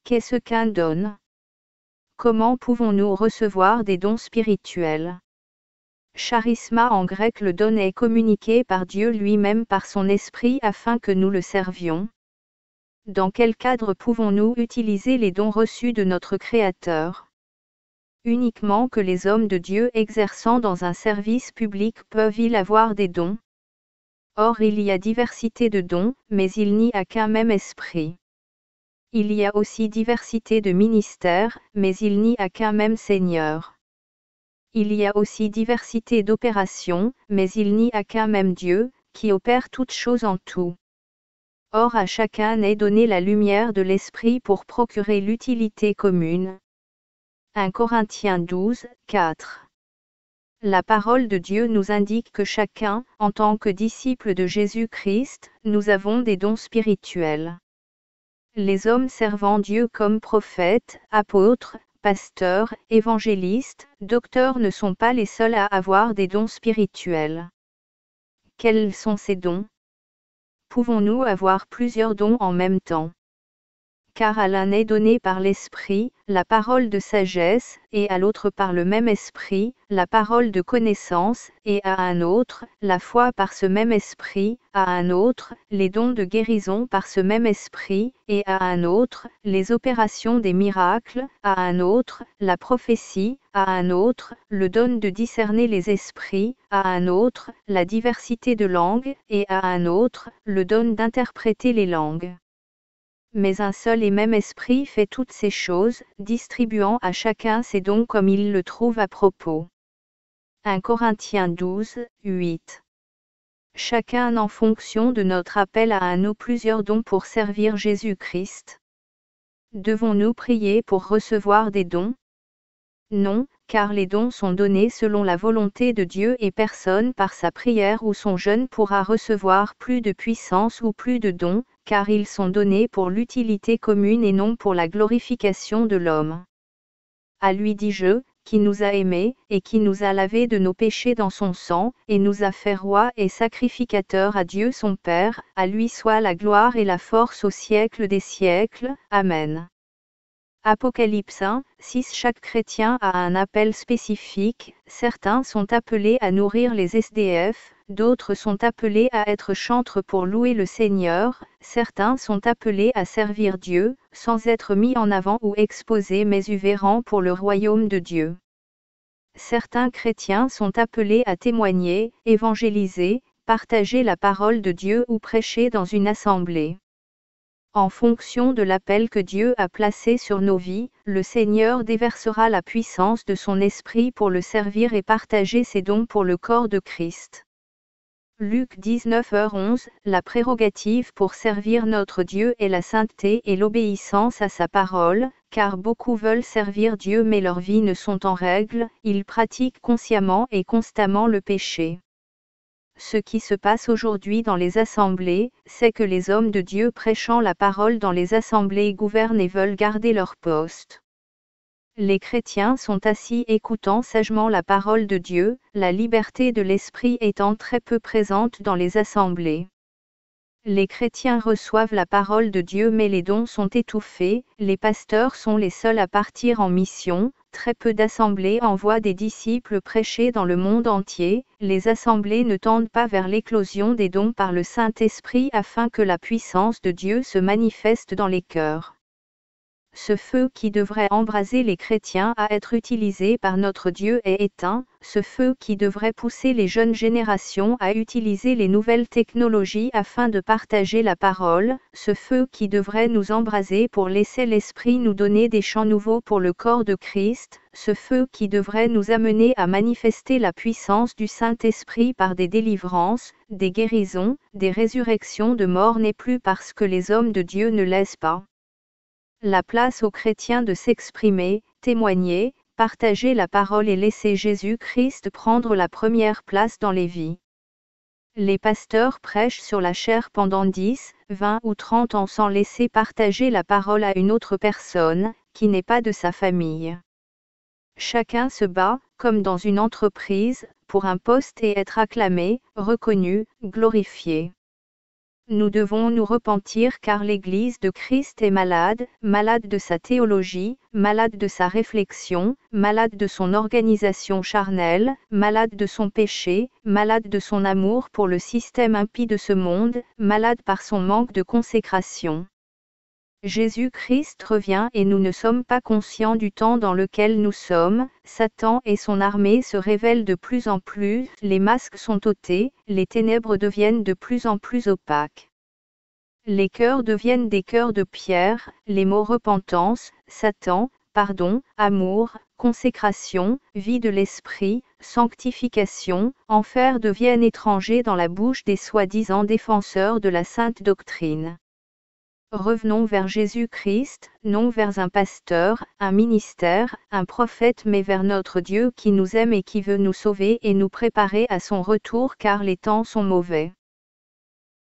Qu'est-ce qu'un don? Comment pouvons-nous recevoir des dons spirituels? Charisma en grec, le don est communiqué par Dieu lui-même par son esprit afin que nous le servions. Dans quel cadre pouvons-nous utiliser les dons reçus de notre Créateur? Uniquement que les hommes de Dieu exerçant dans un service public peuvent-ils avoir des dons. Or il y a diversité de dons, mais il n'y a qu'un même esprit. Il y a aussi diversité de ministères, mais il n'y a qu'un même Seigneur. Il y a aussi diversité d'opérations, mais il n'y a qu'un même Dieu, qui opère toutes choses en tout. Or à chacun est donnée la lumière de l'Esprit pour procurer l'utilité commune. 1 Corinthiens 12, 4. La parole de Dieu nous indique que chacun, en tant que disciple de Jésus-Christ, nous avons des dons spirituels. Les hommes servant Dieu comme prophètes, apôtres, pasteurs, évangélistes, docteurs ne sont pas les seuls à avoir des dons spirituels. Quels sont ces dons? Pouvons-nous avoir plusieurs dons en même temps? Car à l'un est donné par l'Esprit, la parole de sagesse, et à l'autre par le même Esprit, la parole de connaissance, et à un autre, la foi par ce même Esprit, à un autre, les dons de guérison par ce même Esprit, et à un autre, les opérations des miracles, à un autre, la prophétie, à un autre, le don de discerner les esprits, à un autre, la diversité de langues, et à un autre, le don d'interpréter les langues. Mais un seul et même esprit fait toutes ces choses, distribuant à chacun ses dons comme il le trouve à propos. 1 Corinthiens 12, 8. Chacun en fonction de notre appel a un ou plusieurs dons pour servir Jésus-Christ. Devons-nous prier pour recevoir des dons? Non, car les dons sont donnés selon la volonté de Dieu et personne par sa prière ou son jeûne pourra recevoir plus de puissance ou plus de dons, car ils sont donnés pour l'utilité commune et non pour la glorification de l'homme. À lui dis-je, qui nous a aimés, et qui nous a lavés de nos péchés dans son sang, et nous a fait rois et sacrificateurs à Dieu son Père, à lui soit la gloire et la force au siècle des siècles. Amen. Apocalypse 1, 6. Chaque chrétien a un appel spécifique, certains sont appelés à nourrir les SDF, d'autres sont appelés à être chantres pour louer le Seigneur, certains sont appelés à servir Dieu, sans être mis en avant ou exposés mais uvérants pour le royaume de Dieu. Certains chrétiens sont appelés à témoigner, évangéliser, partager la parole de Dieu ou prêcher dans une assemblée. En fonction de l'appel que Dieu a placé sur nos vies, le Seigneur déversera la puissance de son esprit pour le servir et partager ses dons pour le corps de Christ. Luc 19h11. La prérogative pour servir notre Dieu est la sainteté et l'obéissance à sa parole, car beaucoup veulent servir Dieu mais leurs vies ne sont en règle, ils pratiquent consciemment et constamment le péché. Ce qui se passe aujourd'hui dans les assemblées, c'est que les hommes de Dieu prêchant la parole dans les assemblées gouvernent et veulent garder leur poste. Les chrétiens sont assis écoutant sagement la parole de Dieu, la liberté de l'esprit étant très peu présente dans les assemblées. Les chrétiens reçoivent la parole de Dieu mais les dons sont étouffés, les pasteurs sont les seuls à partir en mission, très peu d'assemblées envoient des disciples prêcher dans le monde entier, les assemblées ne tendent pas vers l'éclosion des dons par le Saint-Esprit afin que la puissance de Dieu se manifeste dans les cœurs. Ce feu qui devrait embraser les chrétiens à être utilisé par notre Dieu est éteint, ce feu qui devrait pousser les jeunes générations à utiliser les nouvelles technologies afin de partager la parole, ce feu qui devrait nous embraser pour laisser l'Esprit nous donner des chants nouveaux pour le corps de Christ, ce feu qui devrait nous amener à manifester la puissance du Saint-Esprit par des délivrances, des guérisons, des résurrections de morts n'est plus parce que les hommes de Dieu ne laissent pas la place aux chrétiens de s'exprimer, témoigner, partager la parole et laisser Jésus-Christ prendre la première place dans les vies. Les pasteurs prêchent sur la chair pendant 10, 20 ou 30 ans sans laisser partager la parole à une autre personne, qui n'est pas de sa famille. Chacun se bat, comme dans une entreprise, pour un poste et être acclamé, reconnu, glorifié. Nous devons nous repentir car l'Église de Christ est malade, malade de sa théologie, malade de sa réflexion, malade de son organisation charnelle, malade de son péché, malade de son amour pour le système impie de ce monde, malade par son manque de consécration. Jésus-Christ revient et nous ne sommes pas conscients du temps dans lequel nous sommes, Satan et son armée se révèlent de plus en plus, les masques sont ôtés, les ténèbres deviennent de plus en plus opaques. Les cœurs deviennent des cœurs de pierre, les mots repentance, Satan, pardon, amour, consécration, vie de l'esprit, sanctification, enfer deviennent étrangers dans la bouche des soi-disant défenseurs de la sainte doctrine. Revenons vers Jésus-Christ, non vers un pasteur, un ministère, un prophète mais vers notre Dieu qui nous aime et qui veut nous sauver et nous préparer à son retour car les temps sont mauvais.